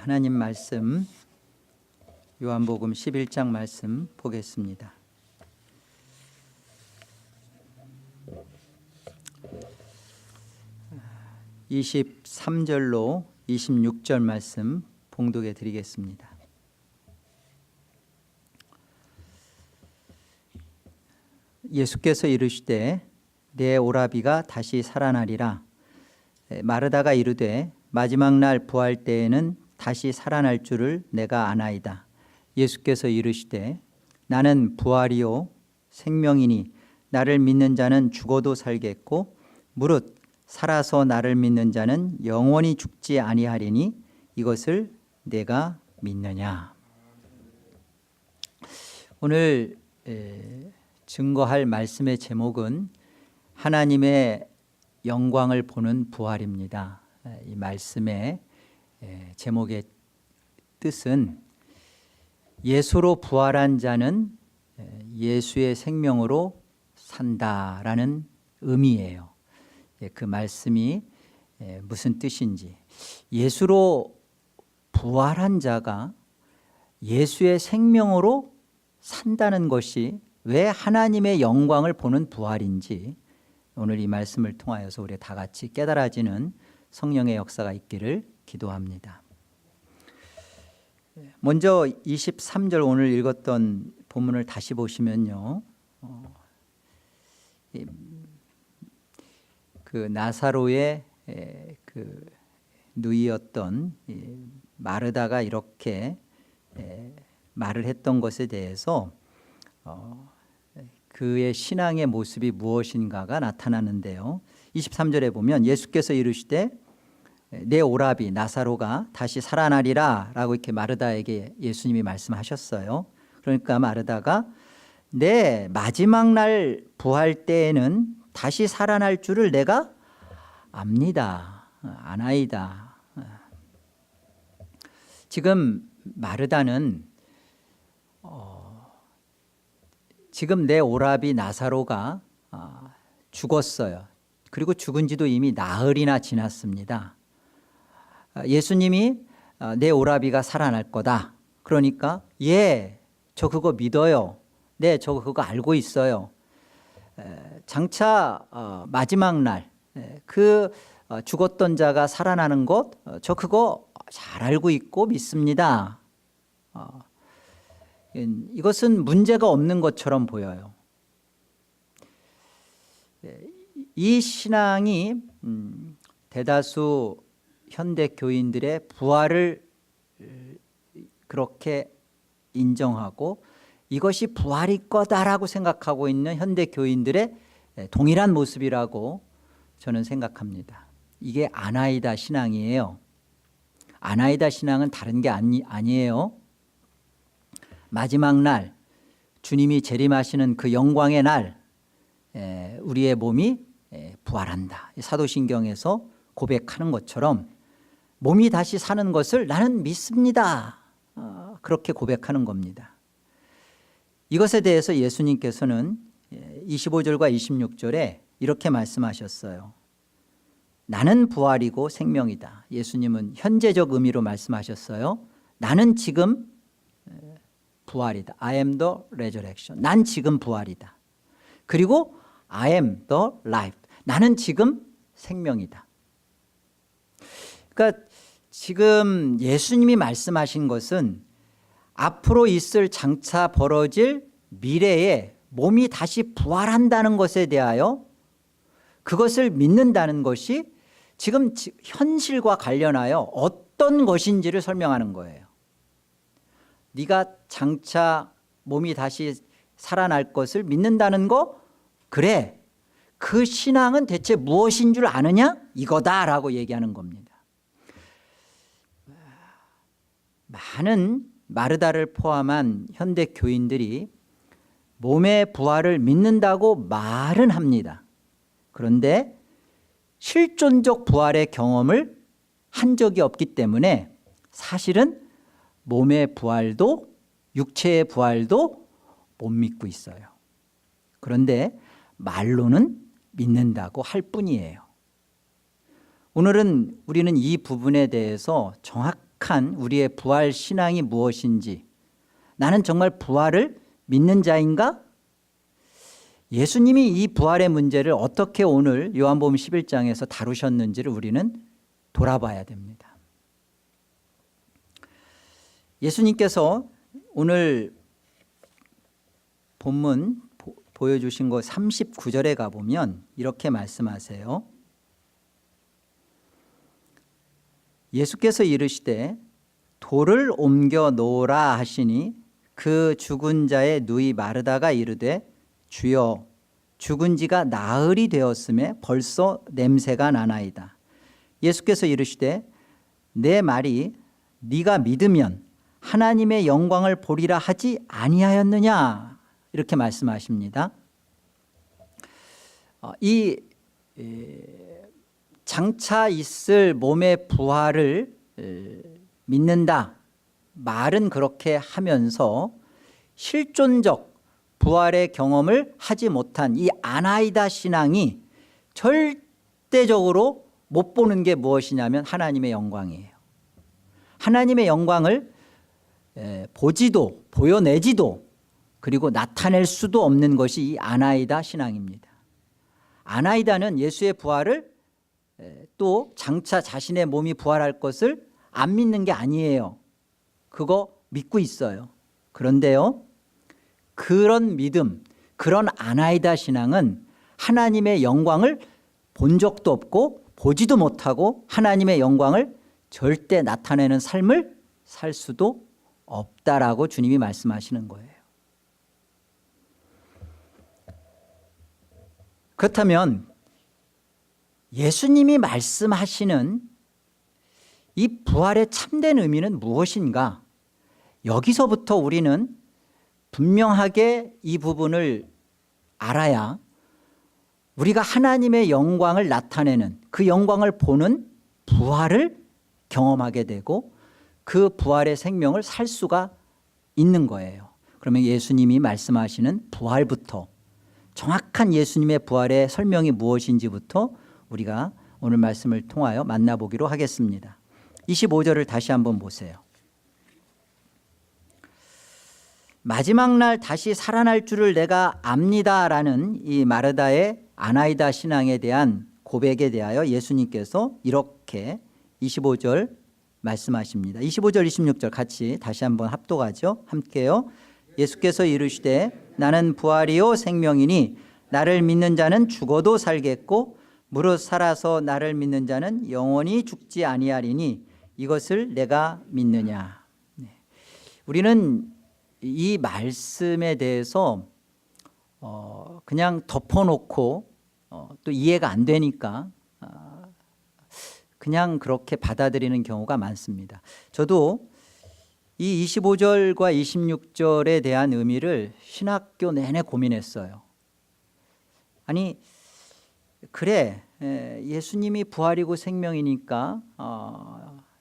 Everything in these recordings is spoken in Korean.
하나님 말씀 요한복음 11장 말씀 보겠습니다. (23절로) 26절 말씀 봉독해 드리겠습니다. 예수께서 이르시되 내 오라비가 다시 살아나리라. 마르다가 이르되 마지막 날 부활 때에는 다시 살아날 줄을 내가 아나이다. 예수께서 이르시되 나는 부활이요 생명이니 나를 믿는 자는 죽어도 살겠고 무릇 살아서 나를 믿는 자는 영원히 죽지 아니하리니 이것을 내가 믿느냐. 오늘 증거할 말씀의 제목은 하나님의 영광을 보는 부활입니다. 이 말씀의 제목의 뜻은 예수로 부활한 자는 예수의 생명으로 산다라는 의미예요. 그 말씀이 무슨 뜻인지, 예수로 부활한 자가 예수의 생명으로 산다는 것이 왜 하나님의 영광을 보는 부활인지 오늘 이 말씀을 통하여서 우리 다 같이 깨달아지는 성령의 역사가 있기를 기도합니다. 먼저 23절 오늘 읽었던 본문을 다시 보시면요, 그 나사로의 그 누이였던 마르다가 이렇게 말을 했던 것에 대해서 그의 신앙의 모습이 무엇인가가 나타나는데요. 23절에 보면 예수께서 이르시되 내 오라비 나사로가 다시 살아나리라 라고 이렇게 마르다에게 예수님이 말씀하셨어요. 그러니까 마르다가 내 마지막 날 부활 때에는 다시 살아날 줄을 내가 압니다. 아나이다. 지금 마르다는 지금 내 오라비 나사로가 죽었어요. 그리고 죽은 지도 이미 나흘이나 지났습니다. 예수님이 내 오라비가 살아날 거다. 그러니까 저 그거 믿어요. 네, 저 그거 알고 있어요. 장차 마지막 날 그 죽었던 자가 살아나는 것, 저 그거 잘 알고 있고 믿습니다. 이것은 문제가 없는 것처럼 보여요. 이 신앙이 대다수 현대 교인들의 부활을 그렇게 인정하고 이것이 부활일 거다라고 생각하고 있는 현대 교인들의 동일한 모습이라고 저는 생각합니다. 이게 아나이다 신앙이에요. 아나이다 신앙은 다른 게 아니에요. 마지막 날 주님이 재림하시는 그 영광의 날 우리의 몸이 부활한다. 사도신경에서 고백하는 것처럼 몸이 다시 사는 것을 나는 믿습니다. 그렇게 고백하는 겁니다. 이것에 대해서 예수님께서는 25절과 26절에 이렇게 말씀하셨어요. 나는 부활이고 생명이다. 예수님은 현재적 의미로 말씀하셨어요. 나는 지금 부활이다. I am the resurrection. 난 지금 부활이다. 그리고 I am the life. 나는 지금 생명이다. 그러니까 지금 예수님이 말씀하신 것은 앞으로 있을 장차 벌어질 미래에 몸이 다시 부활한다는 것에 대하여 그것을 믿는다는 것이 지금 현실과 관련하여 어떤 것인지를 설명하는 거예요. 네가 장차 몸이 다시 살아날 것을 믿는다는 거? 그래. 그 신앙은 대체 무엇인 줄 아느냐? 이거다라고 얘기하는 겁니다. 많은 마르다를 포함한 현대 교인들이 몸의 부활을 믿는다고 말은 합니다. 그런데 실존적 부활의 경험을 한 적이 없기 때문에 사실은 몸의 부활도 육체의 부활도 못 믿고 있어요. 그런데 말로는 믿는다고 할 뿐이에요. 오늘은 우리는 이 부분에 대해서 정확한 정확한 우리의 부활 신앙이 무엇인지, 나는 정말 부활을 믿는 자인가? 예수님이 이 부활의 문제를 어떻게 오늘 요한복음 11장에서 다루셨는지를 우리는 돌아봐야 됩니다. 예수님께서 오늘 본문 보여주신 거 39절에 가보면 이렇게 말씀하세요. 예수께서 이르시되 돌을 옮겨 놓으라 하시니 그 죽은 자의 누이 마르다가 이르되 주여 죽은 지가 나흘이 되었음에 벌써 냄새가 나나이다. 예수께서 이르시되 내 말이 네가 믿으면 하나님의 영광을 보리라 하지 아니하였느냐, 이렇게 말씀하십니다. 이 장차 있을 몸의 부활을 믿는다 말은 그렇게 하면서 실존적 부활의 경험을 하지 못한 이 아나이다 신앙이 절대적으로 못 보는 게 무엇이냐면 하나님의 영광이에요. 하나님의 영광을 보지도 보여내지도 그리고 나타낼 수도 없는 것이 이 아나이다 신앙입니다. 아나이다는 예수의 부활을 또 장차 자신의 몸이 부활할 것을 안 믿는 게 아니에요. 그거 믿고 있어요. 그런데요, 그런 믿음, 그런 아나이다 신앙은 하나님의 영광을 본 적도 없고 보지도 못하고 하나님의 영광을 절대 나타내는 삶을 살 수도 없다라고 주님이 말씀하시는 거예요. 그렇다면 예수님이 말씀하시는 이 부활의 참된 의미는 무엇인가? 여기서부터 우리는 분명하게 이 부분을 알아야 우리가 하나님의 영광을 나타내는, 그 영광을 보는 부활을 경험하게 되고 그 부활의 생명을 살 수가 있는 거예요. 그러면 예수님이 말씀하시는 부활부터, 정확한 예수님의 부활의 설명이 무엇인지부터 우리가 오늘 말씀을 통하여 만나보기로 하겠습니다. 25절을 다시 한번 보세요. 마지막 날 다시 살아날 줄을 내가 압니다라는 이 마르다의 아나이다 신앙에 대한 고백에 대하여 예수님께서 이렇게 25절 말씀하십니다. 25절 26절 같이 다시 한번 합독하죠. 함께요. 예수께서 이르시되 나는 부활이요 생명이니 나를 믿는 자는 죽어도 살겠고 무릇 살아서 나를 믿는 자는 영원히 죽지 아니하리니 이것을 내가 믿느냐. 우리는 이 말씀에 대해서 그냥 덮어놓고 또 이해가 안 되니까 그냥 그렇게 받아들이는 경우가 많습니다. 저도 이 25절과 26절에 대한 의미를 신학교 내내 고민했어요. 아니 그래, 예수님이 부활이고 생명이니까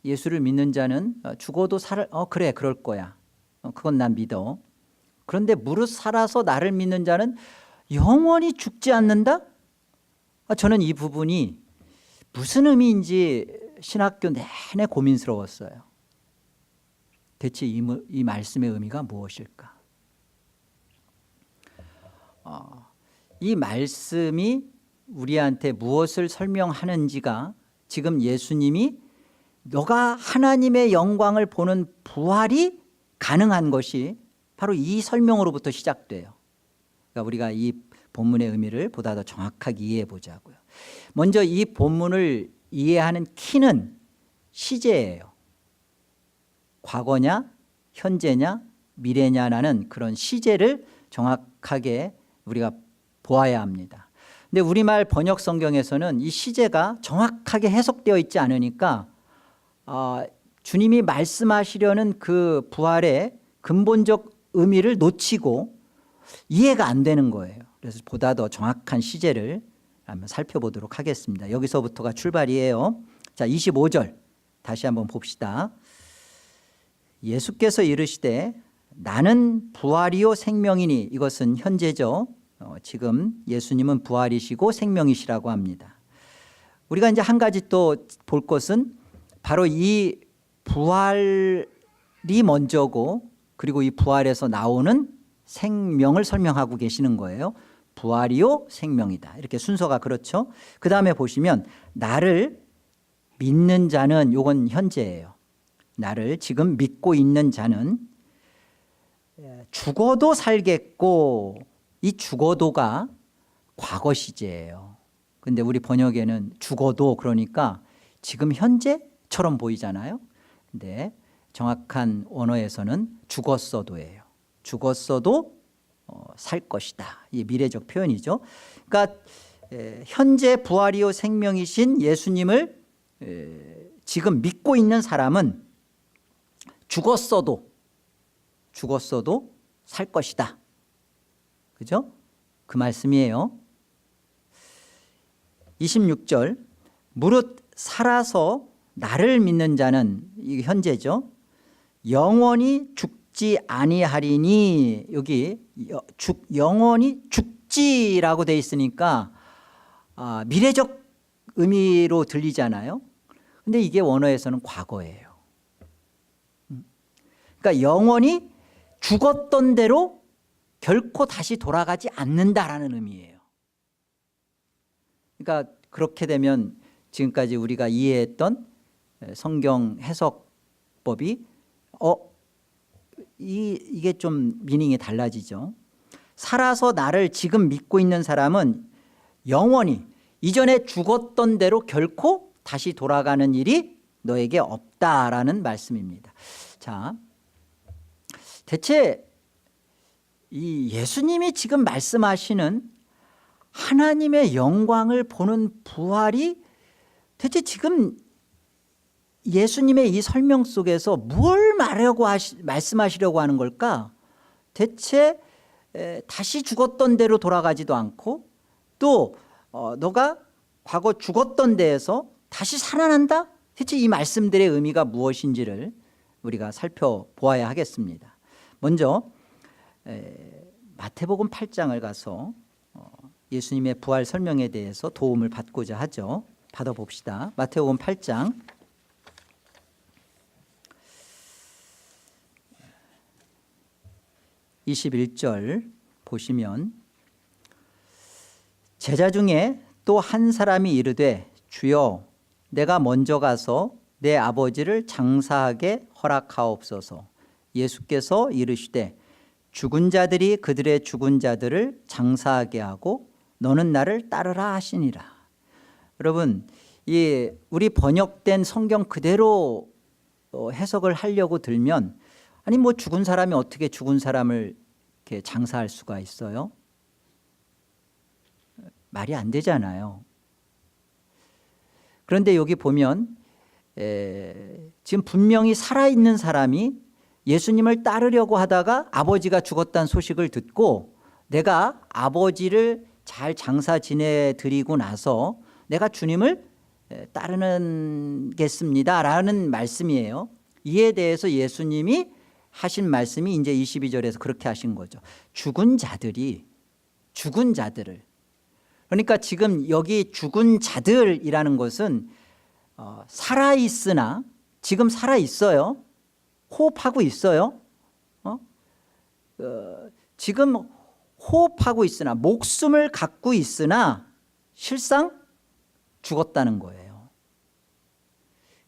예수를 믿는 자는 죽어도 그래 그럴 거야. 그건 난 믿어. 그런데 무릇 살아서 나를 믿는 자는 영원히 죽지 않는다? 저는 이 부분이 무슨 의미인지 신학교 내내 고민스러웠어요. 대체 이 말씀의 의미가 무엇일까? 이 말씀이 우리한테 무엇을 설명하는지가 지금 예수님이 너가 하나님의 영광을 보는 부활이 가능한 것이 바로 이 설명으로부터 시작돼요. 그러니까 우리가 이 본문의 의미를 보다 더 정확하게 이해해 보자고요. 먼저 이 본문을 이해하는 키는 시제예요. 과거냐 현재냐 미래냐라는 그런 시제를 정확하게 우리가 보아야 합니다. 근데 우리말 번역 성경에서는 이 시제가 정확하게 해석되어 있지 않으니까 주님이 말씀하시려는 그 부활의 근본적 의미를 놓치고 이해가 안 되는 거예요. 그래서 보다 더 정확한 시제를 한번 살펴보도록 하겠습니다. 여기서부터가 출발이에요. 자, 25절 다시 한번 봅시다. 예수께서 이르시되 나는 부활이요 생명이니, 이것은 현재죠. 지금 예수님은 부활이시고 생명이시라고 합니다. 우리가 이제 한 가지 또 볼 것은 바로 이 부활이 먼저고 그리고 이 부활에서 나오는 생명을 설명하고 계시는 거예요. 부활이요 생명이다. 이렇게 순서가 그렇죠. 그 다음에 보시면 나를 믿는 자는, 요건 현재예요. 나를 지금 믿고 있는 자는 죽어도 살겠고, 이 죽어도가 과거 시제예요. 근데 우리 번역에는 죽어도 그러니까 지금 현재처럼 보이잖아요. 근데 정확한 원어에서는 죽었어도예요. 죽었어도 살 것이다. 이게 미래적 표현이죠. 그러니까 현재 부활이요 생명이신 예수님을 지금 믿고 있는 사람은 죽었어도 살 것이다. 그죠? 그 말씀이에요. 26절 무릇 살아서 나를 믿는 자는, 이게 현재죠. 영원히 죽지 아니하리니, 여기 영원히 죽지라고 돼 있으니까 미래적 의미로 들리잖아요. 근데 이게 원어에서는 과거예요. 그러니까 영원히 죽었던 대로 결코 다시 돌아가지 않는다라는 의미예요. 그러니까 그렇게 되면 지금까지 우리가 이해했던 성경 해석법이 이게 좀 미닝이 달라지죠. 살아서 나를 지금 믿고 있는 사람은 영원히 이전에 죽었던 대로 결코 다시 돌아가는 일이 너에게 없다라는 말씀입니다. 자, 대체 이 예수님이 지금 말씀하시는 하나님의 영광을 보는 부활이 대체 지금 예수님의 이 설명 속에서 뭘 말씀하시려고 하는 걸까? 대체 다시 죽었던 대로 돌아가지도 않고 또 너가 과거 죽었던 데에서 다시 살아난다? 대체 이 말씀들의 의미가 무엇인지를 우리가 살펴보아야 하겠습니다. 먼저 마태복음 8장을 가서 예수님의 부활 설명에 대해서 도움을 받고자 하죠. 받아봅시다. 마태복음 8장 21절 보시면 제자 중에 또 한 사람이 이르되 주여 내가 먼저 가서 내 아버지를 장사하게 허락하옵소서. 예수께서 이르시되 죽은 자들이 그들의 죽은 자들을 장사하게 하고 너는 나를 따르라 하시니라. 여러분, 이 우리 번역된 성경 그대로 해석을 하려고 들면 아니 뭐 죽은 사람이 어떻게 죽은 사람을 이렇게 장사할 수가 있어요? 말이 안 되잖아요. 그런데 여기 보면 지금 분명히 살아있는 사람이 예수님을 따르려고 하다가 아버지가 죽었다는 소식을 듣고 내가 아버지를 잘 장사 지내드리고 나서 내가 주님을 따르겠습니다 라는 말씀이에요. 이에 대해서 예수님이 하신 말씀이 이제 22절에서 그렇게 하신 거죠. 죽은 자들을, 그러니까 지금 여기 죽은 자들이라는 것은 살아있으나, 지금 살아있어요. 호흡하고 있어요. 지금 호흡하고 있으나, 목숨을 갖고 있으나 실상 죽었다는 거예요.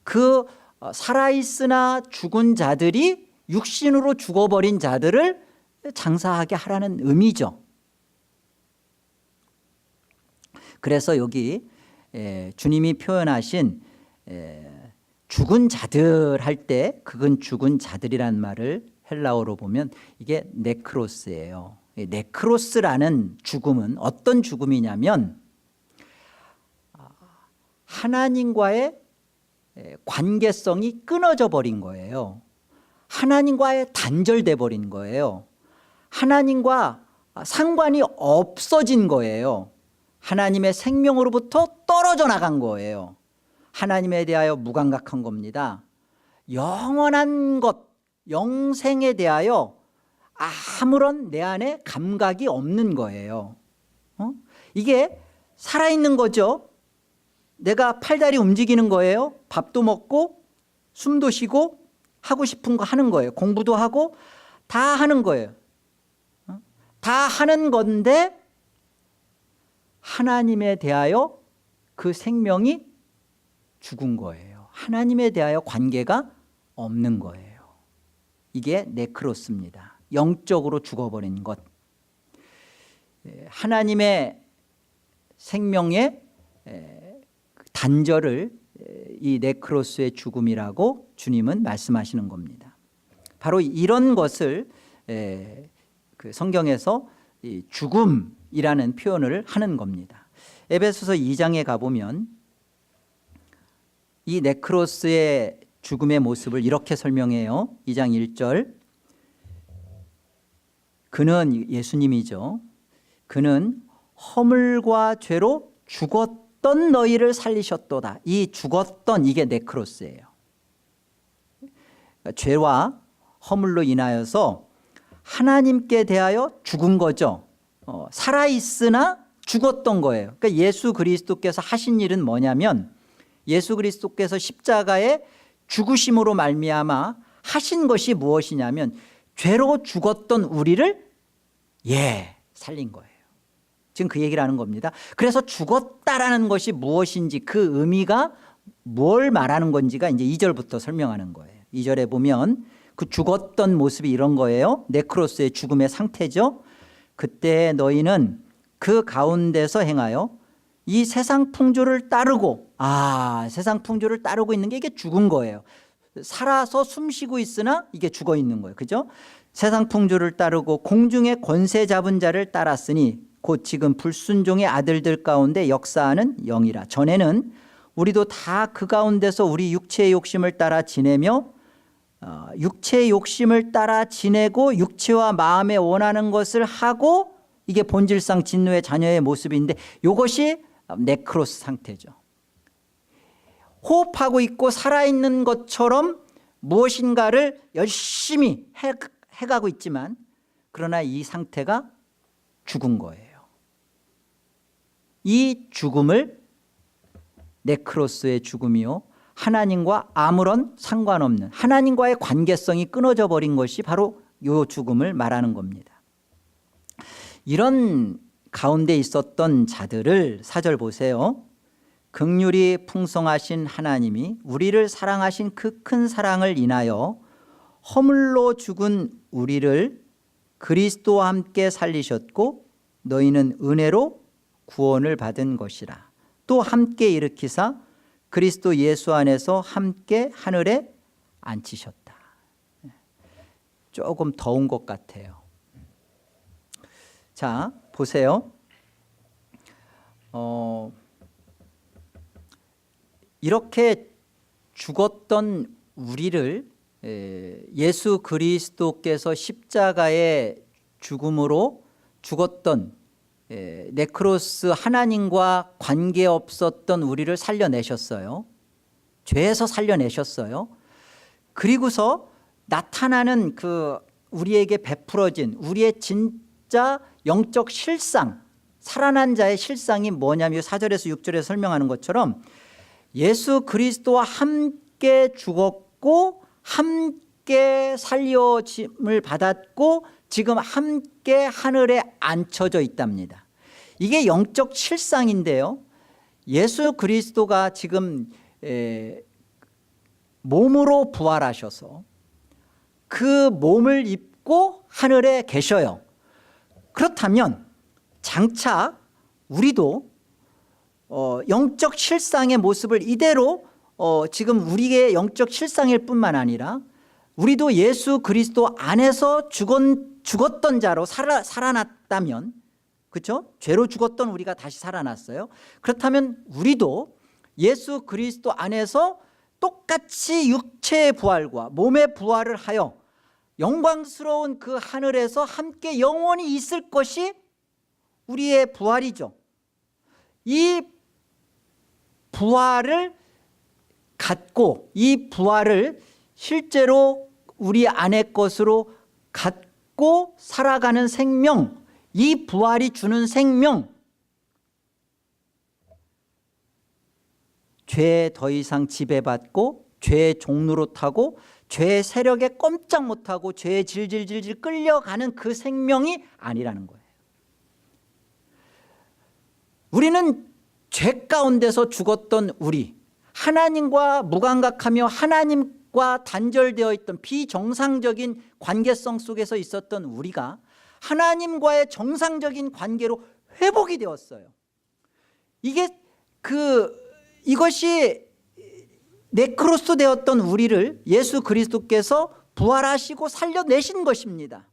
그 살아있으나 죽은 자들이 육신으로 죽어버린 자들을 장사하게 하라는 의미죠. 그래서 여기 주님이 표현하신 죽은 자들 할 때 그건 죽은 자들이란 말을 헬라어로 보면 이게 네크로스예요. 네크로스라는 죽음은 어떤 죽음이냐면 하나님과의 관계성이 끊어져 버린 거예요. 하나님과의 단절돼 버린 거예요. 하나님과 상관이 없어진 거예요. 하나님의 생명으로부터 떨어져 나간 거예요. 하나님에 대하여 무감각한 겁니다. 영원한 것, 영생에 대하여 아무런 내 안에 감각이 없는 거예요. 이게 살아있는 거죠. 내가 팔다리 움직이는 거예요. 밥도 먹고 숨도 쉬고 하고 싶은 거 하는 거예요. 공부도 하고 다 하는 거예요. 다 하는 건데 하나님에 대하여 그 생명이 죽은 거예요. 하나님에 대하여 관계가 없는 거예요. 이게 네크로스입니다. 영적으로 죽어버린 것. 하나님의 생명의 단절을 이 네크로스의 죽음이라고 주님은 말씀하시는 겁니다. 바로 이런 것을 그 성경에서 죽음이라는 표현을 하는 겁니다. 에베소서 2장에 가보면 이 네크로스의 죽음의 모습을 이렇게 설명해요. 2장 1절. 그는 예수님이죠. 그는 허물과 죄로 죽었던 너희를 살리셨도다. 이 죽었던 이게 네크로스예요. 그러니까 죄와 허물로 인하여서 하나님께 대하여 죽은 거죠. 살아있으나 죽었던 거예요. 그러니까 예수 그리스도께서 하신 일은 뭐냐면 예수 그리스도께서 십자가에 죽으심으로 말미암아 하신 것이 무엇이냐면 죄로 죽었던 우리를 살린 거예요. 지금 그 얘기를 하는 겁니다. 그래서 죽었다라는 것이 무엇인지 그 의미가 뭘 말하는 건지가 이제 2절부터 설명하는 거예요. 2절에 보면 그 죽었던 모습이 이런 거예요. 네크로스의 죽음의 상태죠. 그때 너희는 그 가운데서 행하여 이 세상 풍조를 따르고 세상 풍조를 따르고 있는 게 이게 죽은 거예요. 살아서 숨쉬고 있으나 이게 죽어 있는 거예요. 그죠? 세상 풍조를 따르고 공중의 권세 잡은 자를 따랐으니 곧 지금 불순종의 아들들 가운데 역사하는 영이라. 전에는 우리도 다 그 가운데서 우리 육체의 욕심을 따라 지내며 육체의 욕심을 따라 지내고 육체와 마음에 원하는 것을 하고 이게 본질상 진노의 자녀의 모습인데 이것이 네크로스 상태죠. 호흡하고 있고 살아있는 것처럼 무엇인가를 열심히 해가고 있지만 그러나 이 상태가 죽은 거예요. 이 죽음을 네크로스의 죽음이요, 하나님과 아무런 상관없는 하나님과의 관계성이 끊어져 버린 것이 바로 이 죽음을 말하는 겁니다. 이런 가운데 있었던 자들을 4절 보세요. 긍휼이 풍성하신 하나님이 우리를 사랑하신 그 큰 사랑을 인하여 허물로 죽은 우리를 그리스도와 함께 살리셨고 너희는 은혜로 구원을 받은 것이라. 또 함께 일으키사 그리스도 예수 안에서 함께 하늘에 앉히셨다. 조금 더운 것 같아요. 자, 보세요. 이렇게 죽었던 우리를 예수 그리스도께서 십자가의 죽음으로 죽었던 네크로스 하나님과 관계없었던 우리를 살려내셨어요. 죄에서 살려내셨어요. 그리고서 나타나는 그 우리에게 베풀어진 우리의 진짜 영적 실상, 살아난 자의 실상이 뭐냐면 4절에서 6절에 설명하는 것처럼 예수 그리스도와 함께 죽었고 함께 살려짐을 받았고 지금 함께 하늘에 앉혀져 있답니다. 이게 영적 실상인데요. 예수 그리스도가 지금 몸으로 부활하셔서 그 몸을 입고 하늘에 계셔요. 그렇다면 장차 우리도 영적 실상의 모습을 이대로 지금 우리의 영적 실상일 뿐만 아니라 우리도 예수 그리스도 안에서 죽었던 자로 살아났다면, 그렇죠? 죄로 죽었던 우리가 다시 살아났어요. 그렇다면 우리도 예수 그리스도 안에서 똑같이 육체의 부활과 몸의 부활을 하여 영광스러운 그 하늘에서 함께 영원히 있을 것이 우리의 부활이죠. 이 부활을 갖고 이 부활을 실제로 우리 안의 것으로 갖고 살아가는 생명, 이 부활이 주는 생명, 죄에 더 이상 지배받고 죄의 종로로 타고 죄의 세력에 꼼짝 못하고 죄에 질질질질 끌려가는 그 생명이 아니라는 거예요. 우리는 죄 가운데서 죽었던 우리, 하나님과 무감각하며 하나님과 단절되어 있던 비정상적인 관계성 속에서 있었던 우리가 하나님과의 정상적인 관계로 회복이 되었어요. 이것이 네크로스 되었던 우리를 예수 그리스도께서 부활하시고 살려내신 것입니다.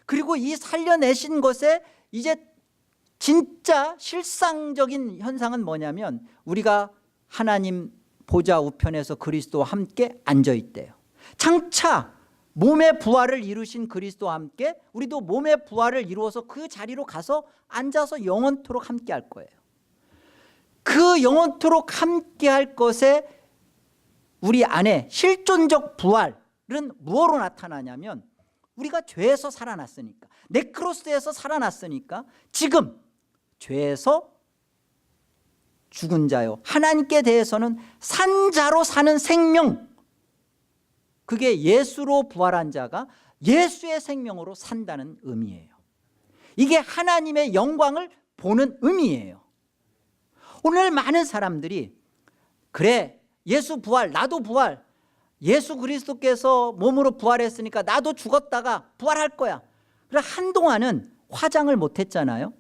그리고 이 살려내신 것에 이제 진짜 실상적인 현상은 뭐냐면 우리가 하나님 보좌 우편에서 그리스도와 함께 앉아있대요. 장차 몸의 부활을 이루신 그리스도와 함께 우리도 몸의 부활을 이루어서 그 자리로 가서 앉아서 영원토록 함께 할 거예요. 그 영원토록 함께 할 것에 우리 안에 실존적 부활은 무엇으로 나타나냐면 우리가 죄에서 살아났으니까, 네크로스에서 살아났으니까 지금 죄에서 죽은 자요 하나님께 대해서는 산 자로 사는 생명, 그게 예수로 부활한 자가 예수의 생명으로 산다는 의미예요. 이게 하나님의 영광을 보는 의미예요. 오늘 많은 사람들이 그래 예수 부활, 나도 부활, 예수 그리스도께서 몸으로 부활했으니까 나도 죽었다가 부활할 거야. 그래 한동안은 화장을 못했잖아요.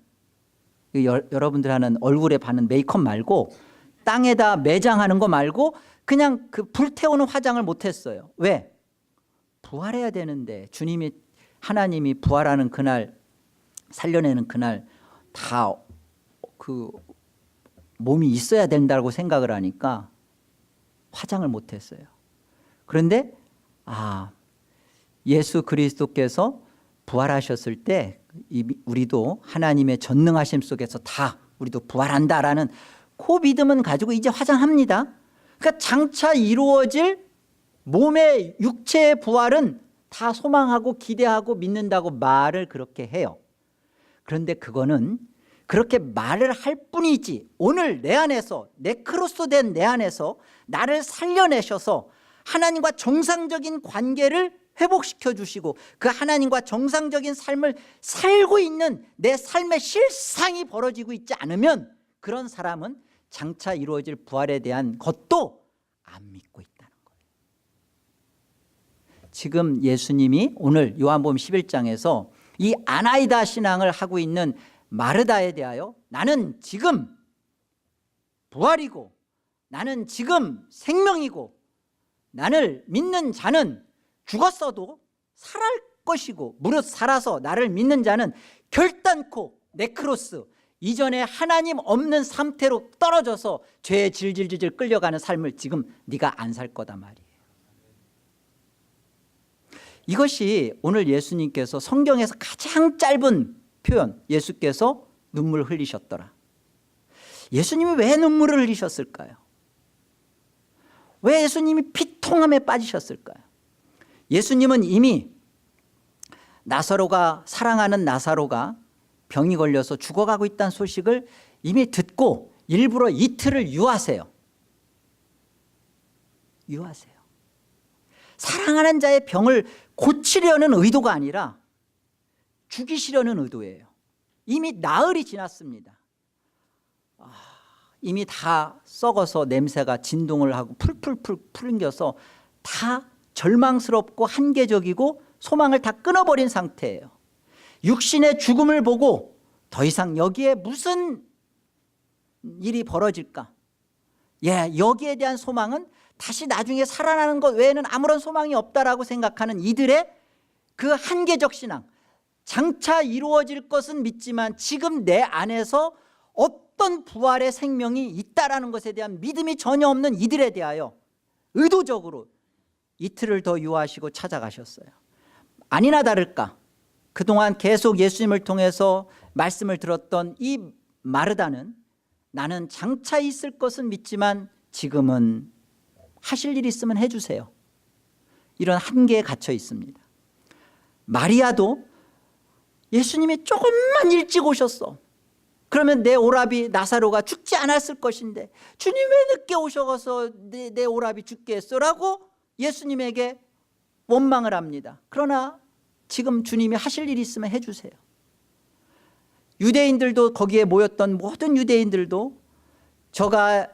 여러분들 하는 얼굴에 바르는 메이크업 말고 땅에다 매장하는 거 말고 그냥 그 불태우는 화장을 못했어요. 왜? 부활해야 되는데 주님이 하나님이 부활하는 그날, 살려내는 그날 다 그 몸이 있어야 된다고 생각을 하니까 화장을 못했어요. 그런데 예수 그리스도께서 부활하셨을 때 우리도 하나님의 전능하심 속에서 다 우리도 부활한다라는 그 믿음은 가지고 이제 화장합니다. 그러니까 장차 이루어질 몸의 육체의 부활은 다 소망하고 기대하고 믿는다고 말을 그렇게 해요. 그런데 그거는 그렇게 말을 할 뿐이지 오늘 내 안에서 네크로스 된 내 안에서 나를 살려내셔서 하나님과 정상적인 관계를 회복시켜 주시고 그 하나님과 정상적인 삶을 살고 있는 내 삶의 실상이 벌어지고 있지 않으면 그런 사람은 장차 이루어질 부활에 대한 것도 안 믿고 있다는 거예요. 지금 예수님이 오늘 요한복음 11장에서 이 아나이다 신앙을 하고 있는 마르다에 대하여 나는 지금 부활이고 나는 지금 생명이고 나를 믿는 자는 죽었어도 살할 것이고 무릇 살아서 나를 믿는 자는 결단코 네크로스 이전에 하나님 없는 상태로 떨어져서 죄에 질질질질 끌려가는 삶을 지금 네가 안 살 거다 말이에요. 이것이 오늘 예수님께서 성경에서 가장 짧은 표현, 예수께서 눈물 흘리셨더라. 예수님이 왜 눈물을 흘리셨을까요? 왜 예수님이 피통함에 빠지셨을까요? 예수님은 이미 사랑하는 나사로가 병이 걸려서 죽어가고 있다는 소식을 이미 듣고 일부러 이틀을 유하세요. 사랑하는 자의 병을 고치려는 의도가 아니라 죽이시려는 의도예요. 이미 나흘이 지났습니다. 이미 다 썩어서 냄새가 진동을 하고 풀풀풀 풍겨서 다 절망스럽고 한계적이고 소망을 다 끊어버린 상태예요. 육신의 죽음을 보고 더 이상 여기에 무슨 일이 벌어질까? 여기에 대한 소망은 다시 나중에 살아나는 것 외에는 아무런 소망이 없다라고 생각하는 이들의 그 한계적 신앙, 장차 이루어질 것은 믿지만 지금 내 안에서 어떤 부활의 생명이 있다라는 것에 대한 믿음이 전혀 없는 이들에 대하여 의도적으로 이틀을 더 유하시고 찾아가셨어요. 아니나 다를까 그동안 계속 예수님을 통해서 말씀을 들었던 이 마르다는 나는 장차 있을 것은 믿지만 지금은 하실 일 있으면 해주세요. 이런 한계에 갇혀 있습니다. 마리아도 예수님이 조금만 일찍 오셨어. 그러면 내 오라비 나사로가 죽지 않았을 것인데 주님 왜 늦게 오셔서 내 오라비 죽게 했어라고 예수님에게 원망을 합니다. 그러나 지금 주님이 하실 일이 있으면 해주세요. 유대인들도, 거기에 모였던 모든 유대인들도 저가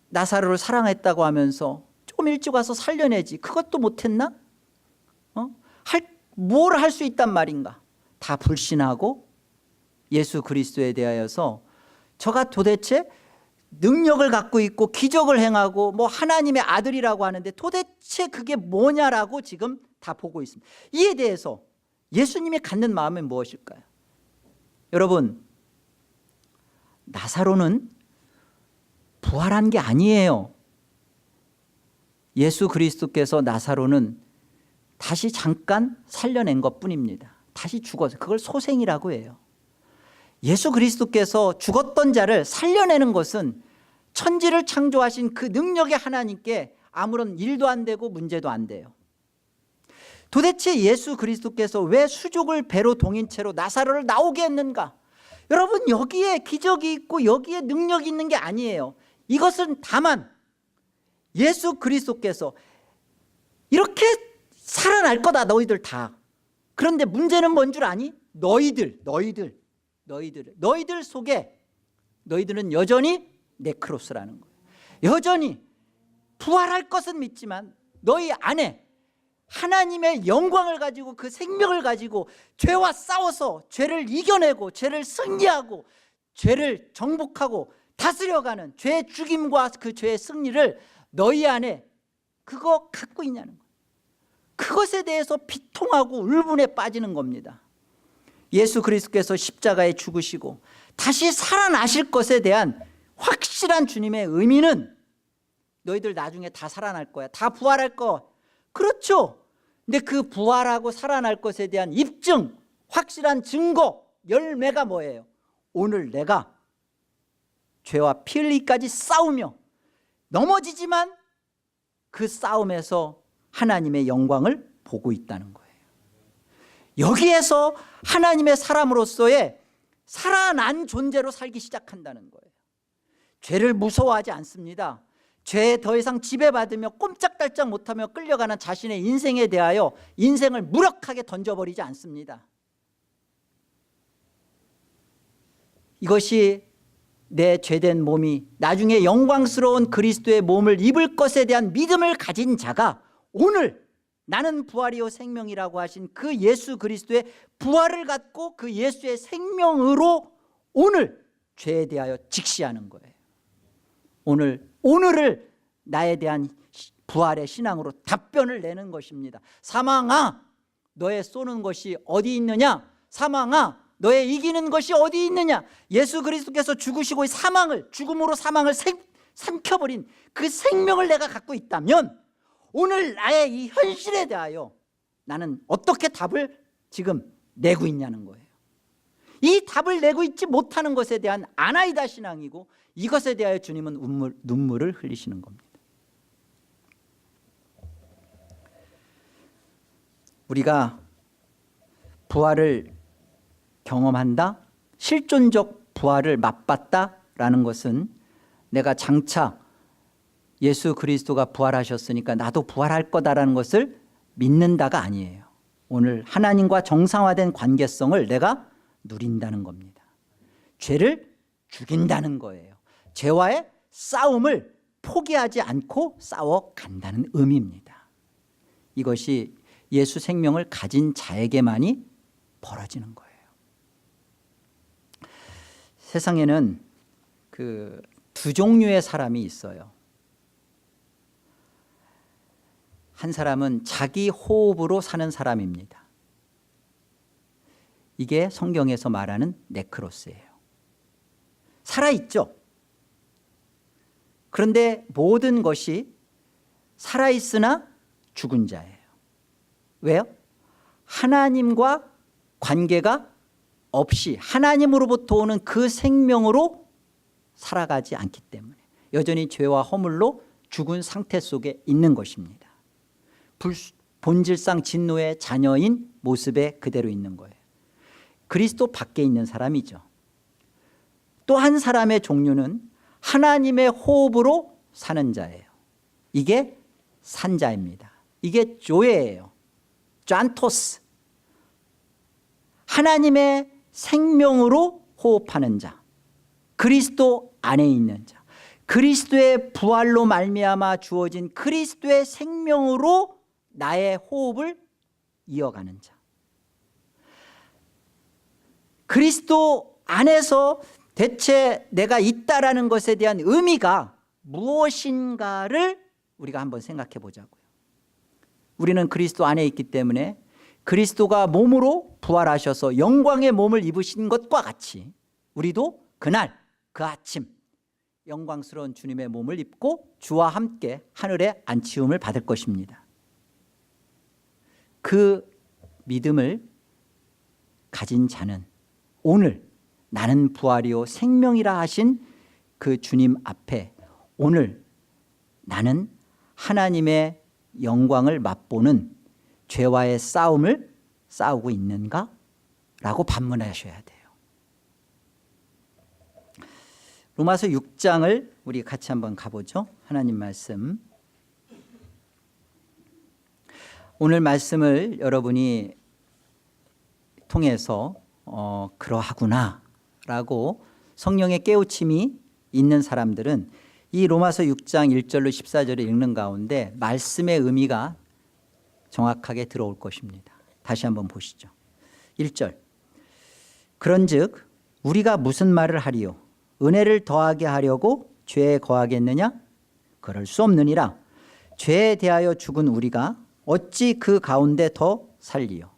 나사로를 사랑했다고 하면서 좀 일찍 와서 살려내지 그것도 못했나? 뭘 할 수 있단 말인가? 다 불신하고 예수 그리스도에 대하여서 저가 도대체 능력을 갖고 있고 기적을 행하고 뭐 하나님의 아들이라고 하는데 도대체 그게 뭐냐라고 지금 다 보고 있습니다. 이에 대해서 예수님이 갖는 마음은 무엇일까요? 여러분, 나사로는 부활한 게 아니에요. 예수 그리스도께서 나사로는 다시 잠깐 살려낸 것뿐입니다. 다시 죽어서 그걸 소생이라고 해요. 예수 그리스도께서 죽었던 자를 살려내는 것은 천지를 창조하신 그 능력의 하나님께 아무런 일도 안 되고 문제도 안 돼요. 도대체 예수 그리스도께서 왜 수족을 배로 동인 채로 나사로를 나오게 했는가? 여러분, 여기에 기적이 있고 여기에 능력이 있는 게 아니에요. 이것은 다만 예수 그리스도께서 이렇게 살아날 거다 너희들 다. 그런데 문제는 뭔 줄 아니? 너희들 속에 너희들은 여전히 네크로스라는 거예요. 여전히 부활할 것은 믿지만 너희 안에 하나님의 영광을 가지고 그 생명을 가지고 죄와 싸워서 죄를 이겨내고 죄를 승리하고 죄를 정복하고 다스려가는 죄의 죽임과 그 죄의 승리를 너희 안에 그거 갖고 있냐는 거예요. 그것에 대해서 비통하고 울분에 빠지는 겁니다. 예수 그리스도께서 십자가에 죽으시고 다시 살아나실 것에 대한 확실한 주님의 의미는 너희들 나중에 다 살아날 거야. 다 부활할 거. 그렇죠. 근데 그 부활하고 살아날 것에 대한 입증, 확실한 증거, 열매가 뭐예요? 오늘 내가 죄와 피 흘리기까지 싸우며 넘어지지만 그 싸움에서 하나님의 영광을 보고 있다는 거예요. 여기에서 하나님의 사람으로서의 살아난 존재로 살기 시작한다는 거예요. 죄를 무서워하지 않습니다. 죄에 더 이상 지배받으며 꼼짝달짝 못하며 끌려가는 자신의 인생에 대하여 인생을 무력하게 던져버리지 않습니다. 이것이 내 죄된 몸이 나중에 영광스러운 그리스도의 몸을 입을 것에 대한 믿음을 가진 자가 오늘 나는 부활이요 생명이라고 하신 그 예수 그리스도의 부활을 갖고 그 예수의 생명으로 오늘 죄에 대하여 직시하는 거예요. 오늘을 나에 대한 부활의 신앙으로 답변을 내는 것입니다. 사망아, 너의 쏘는 것이 어디 있느냐? 사망아, 너의 이기는 것이 어디 있느냐? 예수 그리스도께서 죽으시고 죽음으로 사망을 삼켜버린 그 생명을 내가 갖고 있다면 오늘 나의 이 현실에 대하여 나는 어떻게 답을 지금 내고 있냐는 거예요. 이 답을 내고 있지 못하는 것에 대한 아나이다 신앙이고 이것에 대하여 주님은 눈물을 흘리시는 겁니다. 우리가 부활을 경험한다, 실존적 부활을 맛봤다라는 것은 내가 장차 예수 그리스도가 부활하셨으니까 나도 부활할 거다라는 것을 믿는다가 아니에요. 오늘 하나님과 정상화된 관계성을 내가 누린다는 겁니다. 죄를 죽인다는 거예요. 죄와의 싸움을 포기하지 않고 싸워간다는 의미입니다. 이것이 예수 생명을 가진 자에게만이 벌어지는 거예요. 세상에는 그 두 종류의 사람이 있어요. 한 사람은 자기 호흡으로 사는 사람입니다. 이게 성경에서 말하는 네크로스예요. 살아있죠. 그런데 모든 것이 살아있으나 죽은 자예요. 왜요? 하나님과 관계가 없이 하나님으로부터 오는 그 생명으로 살아가지 않기 때문에 여전히 죄와 허물로 죽은 상태 속에 있는 것입니다. 본질상 진노의 자녀인 모습에 그대로 있는 거예요. 그리스도 밖에 있는 사람이죠. 또 한 사람의 종류는 하나님의 호흡으로 사는 자예요. 이게 산자입니다. 이게 조예예요. 짠토스. 하나님의 생명으로 호흡하는 자, 그리스도 안에 있는 자, 그리스도의 부활로 말미암아 주어진 그리스도의 생명으로 나의 호흡을 이어가는 자. 그리스도 안에서 대체 내가 있다라는 것에 대한 의미가 무엇인가를 우리가 한번 생각해 보자고요. 우리는 그리스도 안에 있기 때문에 그리스도가 몸으로 부활하셔서 영광의 몸을 입으신 것과 같이 우리도 그날 그 아침 영광스러운 주님의 몸을 입고 주와 함께 하늘에 안치움을 받을 것입니다. 그 믿음을 가진 자는 오늘 나는 부활이요 생명이라 하신 그 주님 앞에 오늘 나는 하나님의 영광을 맛보는 죄와의 싸움을 싸우고 있는가? 라고 반문하셔야 돼요. 로마서 6장을 우리 같이 한번 가보죠. 하나님 말씀. 오늘 말씀을 여러분이 통해서 그러하구나 라고 성령의 깨우침이 있는 사람들은 이 로마서 6장 1절로 14절을 읽는 가운데 말씀의 의미가 정확하게 들어올 것입니다. 다시 한번 보시죠. 1절. 그런즉 우리가 무슨 말을 하리요? 은혜를 더하게 하려고 죄에 거하겠느냐? 그럴 수 없느니라. 죄에 대하여 죽은 우리가 어찌 그 가운데 더 살리요?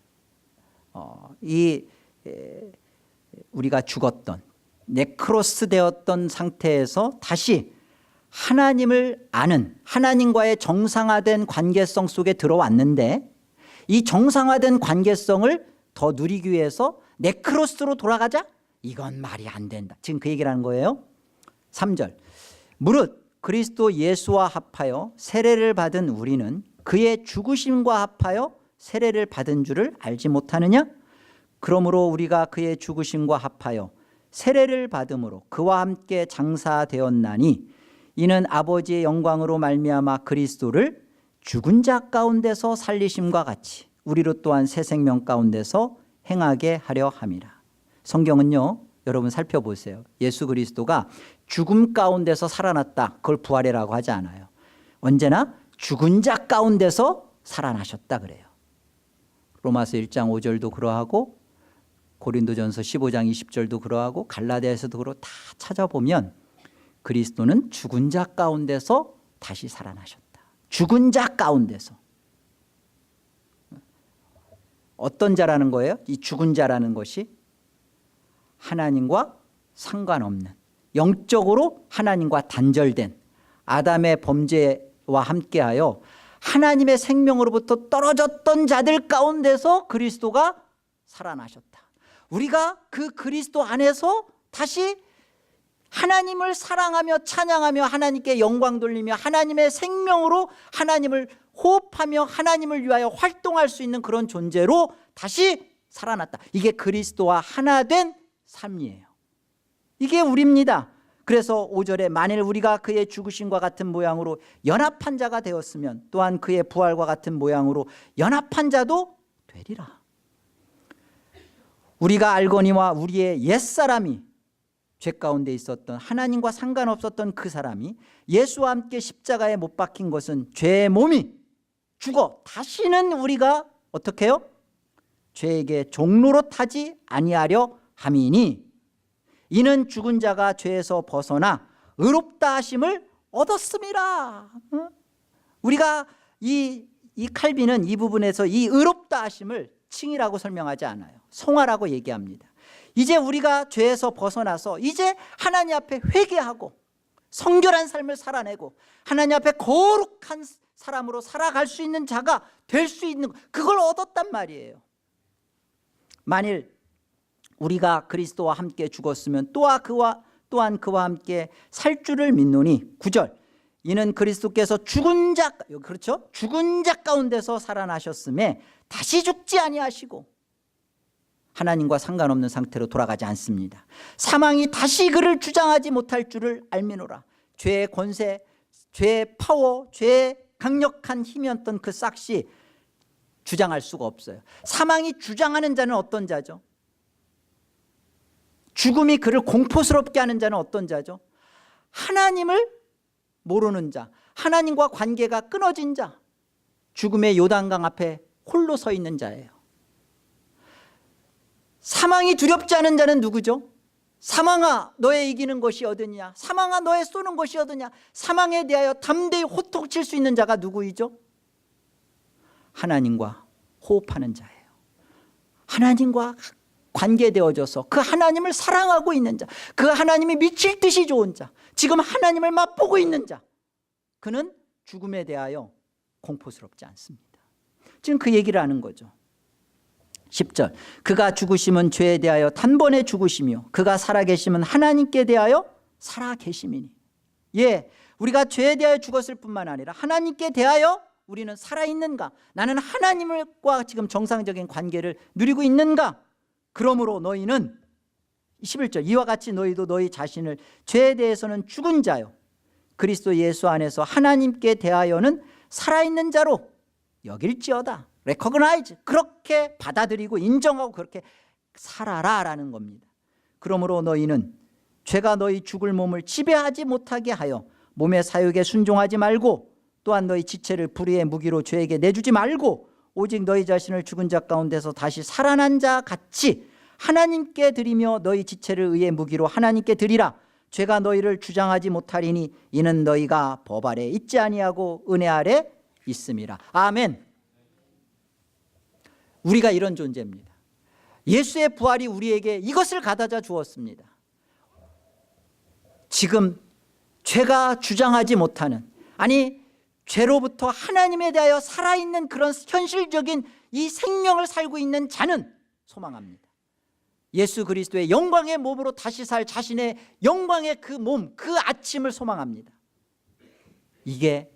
우리가 죽었던 네크로스 되었던 상태에서 다시 하나님을 아는 하나님과의 정상화된 관계성 속에 들어왔는데 이 정상화된 관계성을 더 누리기 위해서 네크로스로 돌아가자? 이건 말이 안 된다. 지금 그 얘기를 하는 거예요. 3절. 무릇 그리스도 예수와 합하여 세례를 받은 우리는 그의 죽으심과 합하여 세례를 받은 줄을 알지 못하느냐? 그러므로 우리가 그의 죽으심과 합하여 세례를 받음으로 그와 함께 장사되었나니 이는 아버지의 영광으로 말미암아 그리스도를 죽은 자 가운데서 살리심과 같이 우리로 또한 새 생명 가운데서 행하게 하려 함이라. 성경은요, 여러분 살펴보세요. 예수 그리스도가 죽음 가운데서 살아났다, 그걸 부활이라고 하지 않아요. 언제나 죽은 자 가운데서 살아나셨다 그래요. 로마서 1장 5절도 그러하고 고린도전서 15장 20절도 그러하고 갈라디아에서도 그러고 다 찾아보면 그리스도는 죽은 자 가운데서 다시 살아나셨다. 죽은 자 가운데서. 어떤 자라는 거예요? 이 죽은 자라는 것이 하나님과 상관없는, 영적으로 하나님과 단절된 아담의 범죄와 함께하여 하나님의 생명으로부터 떨어졌던 자들 가운데서 그리스도가 살아나셨다. 우리가 그 그리스도 안에서 다시 하나님을 사랑하며 찬양하며 하나님께 영광 돌리며 하나님의 생명으로 하나님을 호흡하며 하나님을 위하여 활동할 수 있는 그런 존재로 다시 살아났다. 이게 그리스도와 하나 된 삶이에요. 이게 우리입니다. 그래서 5절에 만일 우리가 그의 죽으심과 같은 모양으로 연합한 자가 되었으면 또한 그의 부활과 같은 모양으로 연합한 자도 되리라. 우리가 알거니와 우리의 옛사람이 죄 가운데 있었던 하나님과 상관없었던 그 사람이 예수와 함께 십자가에 못 박힌 것은 죄의 몸이 죽어 다시는 우리가 어떻게 해요? 죄에게 종로로 타지 아니하려 함이니 이는 죽은 자가 죄에서 벗어나 의롭다 하심을 얻었음이라. 우리가 이 칼빈은 이 부분에서 이 의롭다 하심을 칭이라고 설명하지 않아요. 성화라고 얘기합니다. 이제 우리가 죄에서 벗어나서 이제 하나님 앞에 회개하고 성결한 삶을 살아내고 하나님 앞에 거룩한 사람으로 살아갈 수 있는 자가 될 수 있는, 그걸 얻었단 말이에요. 만일 우리가 그리스도와 함께 죽었으면 또한 그와 함께 살 줄을 믿노니 9절. 이는 그리스도께서 죽은 자, 그렇죠? 죽은 자 가운데서 살아나셨음에 다시 죽지 아니하시고 하나님과 상관없는 상태로 돌아가지 않습니다. 사망이 다시 그를 주장하지 못할 줄을 알미노라. 죄의 권세, 죄의 파워, 죄의 강력한 힘이었던 그 싹시 주장할 수가 없어요. 사망이 주장하는 자는 어떤 자죠? 죽음이 그를 공포스럽게 하는 자는 어떤 자죠? 하나님을 모르는 자, 하나님과 관계가 끊어진 자, 죽음의 요단강 앞에 홀로 서 있는 자예요. 사망이 두렵지 않은 자는 누구죠? 사망아 너의 이기는 것이 어디냐, 사망아 너의 쏘는 것이 어디냐, 사망에 대하여 담대히 호통칠 수 있는 자가 누구이죠? 하나님과 호흡하는 자예요. 하나님과 관계되어져서 그 하나님을 사랑하고 있는 자, 그 하나님이 미칠 듯이 좋은 자, 지금 하나님을 맛보고 있는 자, 그는 죽음에 대하여 공포스럽지 않습니다. 지금 그 얘기를 하는 거죠. 10절, 그가 죽으심은 죄에 대하여 단번에 죽으시며 그가 살아계심은 하나님께 대하여 살아계심이니. 예, 우리가 죄에 대하여 죽었을 뿐만 아니라 하나님께 대하여 우리는 살아있는가, 나는 하나님과 지금 정상적인 관계를 누리고 있는가. 그러므로 너희는 11절, 이와 같이 너희도 너희 자신을 죄에 대해서는 죽은 자요 그리스도 예수 안에서 하나님께 대하여는 살아있는 자로 여길지어다. recognize, 그렇게 받아들이고 인정하고 그렇게 살아라라는 겁니다. 그러므로 너희는 죄가 너희 죽을 몸을 지배하지 못하게 하여 몸의 사욕에 순종하지 말고, 또한 너희 지체를 불의의 무기로 죄에게 내주지 말고, 오직 너희 자신을 죽은 자 가운데서 다시 살아난 자 같이 하나님께 드리며 너희 지체를 의의 무기로 하나님께 드리라. 죄가 너희를 주장하지 못하리니 이는 너희가 법 아래 있지 아니하고 은혜 아래 있음이라. 아멘. 우리가 이런 존재입니다. 예수의 부활이 우리에게 이것을 가져다 주었습니다. 지금 죄가 주장하지 못하는, 아니 죄로부터 하나님에 대하여 살아있는 그런 현실적인 이 생명을 살고 있는 자는 소망합니다. 예수 그리스도의 영광의 몸으로 다시 살 자신의 영광의 그 몸, 그 아침을 소망합니다. 이게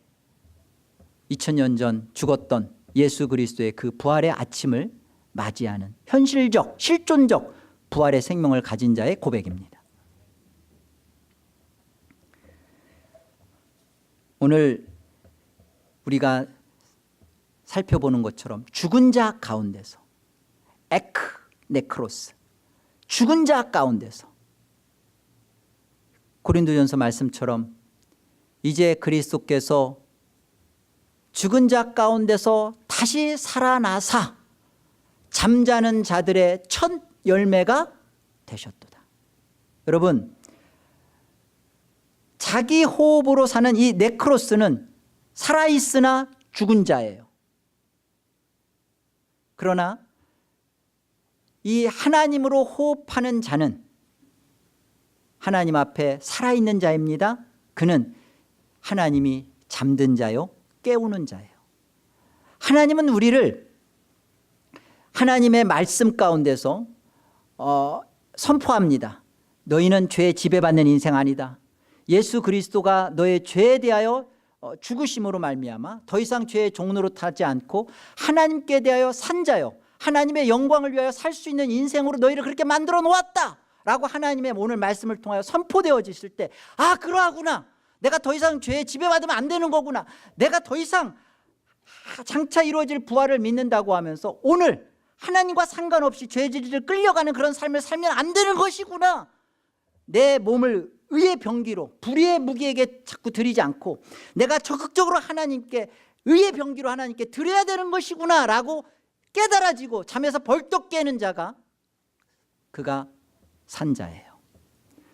2000년 전 죽었던 예수 그리스도의 그 부활의 아침을 맞이하는 현실적, 실존적 부활의 생명을 가진 자의 고백입니다. 오늘 우리가 살펴보는 것처럼 죽은 자 가운데서, 에크 네크로스, 죽은 자 가운데서, 고린도전서 말씀처럼 이제 그리스도께서 죽은 자 가운데서 다시 살아나사 잠자는 자들의 첫 열매가 되셨도다. 여러분, 자기 호흡으로 사는 이 네크로스는 살아있으나 죽은 자예요. 그러나 이 하나님으로 호흡하는 자는 하나님 앞에 살아있는 자입니다. 그는 하나님이 잠든 자요 깨우는 자예요. 하나님은 우리를 하나님의 말씀 가운데서 선포합니다. 너희는 죄에 지배받는 인생 아니다. 예수 그리스도가 너의 죄에 대하여 죽으심으로 말미암아 더 이상 죄의 종로로 타지 않고 하나님께 대하여 산 자요, 하나님의 영광을 위하여 살 수 있는 인생으로 너희를 그렇게 만들어 놓았다 라고 하나님의 오늘 말씀을 통하여 선포되어지실 때, 아 그러하구나, 내가 더 이상 죄에 지배받으면 안 되는 거구나, 내가 더 이상 장차 이루어질 부활을 믿는다고 하면서 오늘 하나님과 상관없이 죄질을 끌려가는 그런 삶을 살면 안 되는 것이구나, 내 몸을 의의 병기로 불의의 무기에게 자꾸 드리지 않고 내가 적극적으로 하나님께 의의 병기로 하나님께 드려야 되는 것이구나 라고 깨달아지고 잠에서 벌떡 깨는 자가, 그가 산 자예요.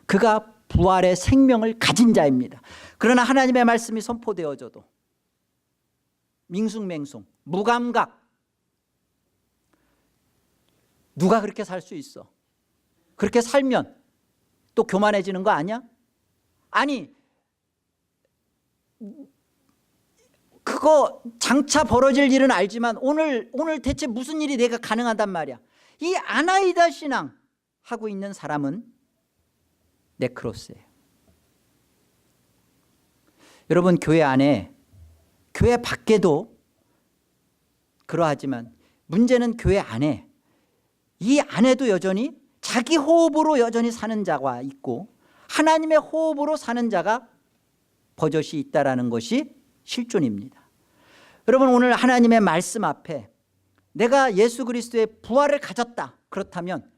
그가 부활의 생명을 가진 자입니다. 그러나 하나님의 말씀이 선포되어져도 밍숭맹숭, 무감각, 누가 그렇게 살 수 있어? 그렇게 살면 또 교만해지는 거 아니야? 아니, 그거 장차 벌어질 일은 알지만 오늘 대체 무슨 일이 내가 가능하단 말이야. 이 아나이다 신앙 하고 있는 사람은 네크로스예요. 여러분, 교회 안에, 교회 밖에도 그러하지만 문제는 교회 안에 이 안에도 여전히 자기 호흡으로 여전히 사는 자가 있고 하나님의 호흡으로 사는 자가 버젓이 있다라는 것이 실존입니다. 여러분, 오늘 하나님의 말씀 앞에 내가 예수 그리스도의 부활을 가졌다, 그렇다면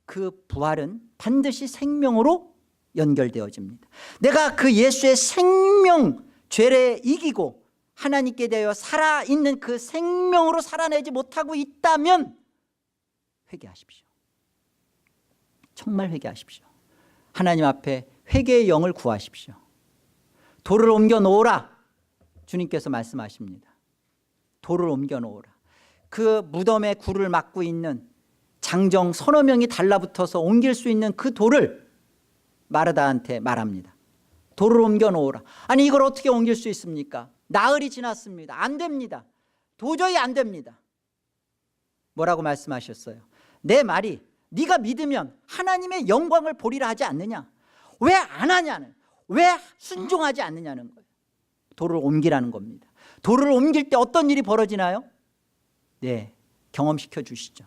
그 부활은 반드시 생명으로 연결되어집니다. 내가 그 예수의 생명, 죄를 이기고 하나님께 대하여 살아있는 그 생명으로 살아내지 못하고 있다면 회개하십시오. 정말 회개하십시오. 하나님 앞에 회개의 영을 구하십시오. 돌을 옮겨 놓으라, 주님께서 말씀하십니다. 돌을 옮겨 놓으라. 그 무덤에 굴을 막고 있는 장정 서너 명이 달라붙어서 옮길 수 있는 그 돌을 마르다한테 말합니다. 돌을 옮겨 놓으라. 아니, 이걸 어떻게 옮길 수 있습니까? 나흘이 지났습니다. 안 됩니다. 도저히 안 됩니다. 뭐라고 말씀하셨어요? 내 말이 네가 믿으면 하나님의 영광을 보리라 하지 않느냐? 왜 안 하냐는, 왜 순종하지 않느냐는 거예요. 돌을 옮기라는 겁니다. 돌을 옮길 때 어떤 일이 벌어지나요? 네, 경험시켜 주시죠.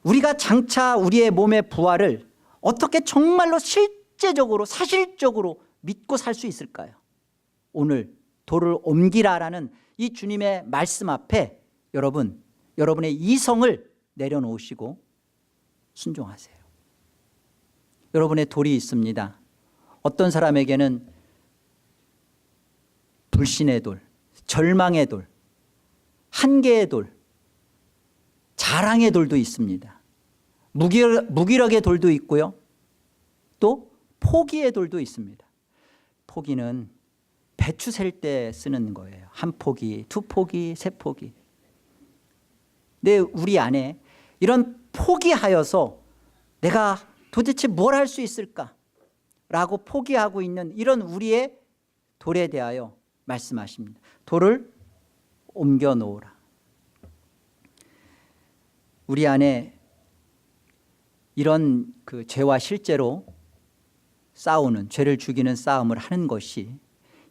우리가 장차 우리의 몸의 부활을 어떻게 정말로 실제적으로 사실적으로 믿고 살 수 있을까요? 오늘 돌을 옮기라라는 이 주님의 말씀 앞에 여러분의 이성을 내려놓으시고 순종하세요. 여러분의 돌이 있습니다. 어떤 사람에게는 불신의 돌, 절망의 돌, 한계의 돌, 자랑의 돌도 있습니다. 무기력의 돌도 있고요. 또 포기의 돌도 있습니다. 포기는 배추 셀 때 쓰는 거예요. 한 포기, 두 포기, 세 포기. 근데 우리 안에 이런 포기하여서 내가 도대체 뭘 할 수 있을까? 라고 포기하고 있는 이런 우리의 돌에 대하여 말씀하십니다. 돌을 옮겨 놓으라. 우리 안에 이런 그 죄와 실제로 싸우는, 죄를 죽이는 싸움을 하는 것이,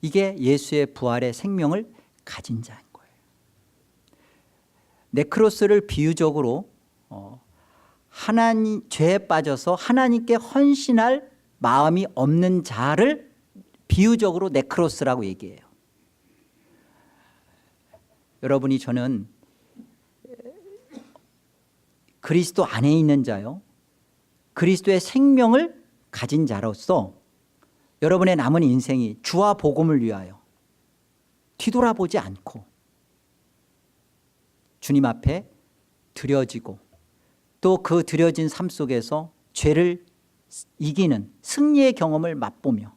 이게 예수의 부활의 생명을 가진 자인 거예요. 네크로스를 비유적으로 죄에 빠져서 하나님께 헌신할 마음이 없는 자를 비유적으로 네크로스라고 얘기해요. 여러분이, 저는 그리스도 안에 있는 자요, 그리스도의 생명을 가진 자로서 여러분의 남은 인생이 주와 복음을 위하여 뒤돌아보지 않고 주님 앞에 드려지고, 또 그 드려진 삶 속에서 죄를 이기는 승리의 경험을 맛보며,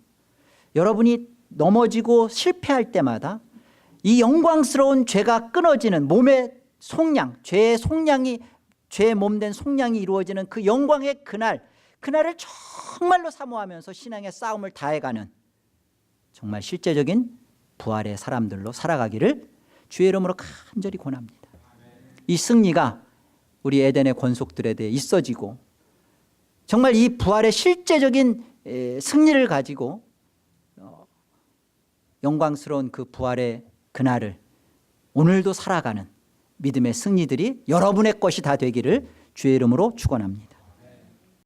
여러분이 넘어지고 실패할 때마다 이 영광스러운 죄가 끊어지는 몸의 속량, 죄의 속량이, 죄의 몸된 속량이 이루어지는 그 영광의 그날을 정말로 사모하면서 신앙의 싸움을 다해가는 정말 실제적인 부활의 사람들로 살아가기를 주의 이름으로 간절히 권합니다. 이 승리가 우리 에덴의 권속들에 대해 있어지고, 정말 이 부활의 실제적인 승리를 가지고 영광스러운 그 부활의 그날을 오늘도 살아가는 믿음의 승리들이 여러분의 것이 다 되기를 주의 이름으로 축원합니다.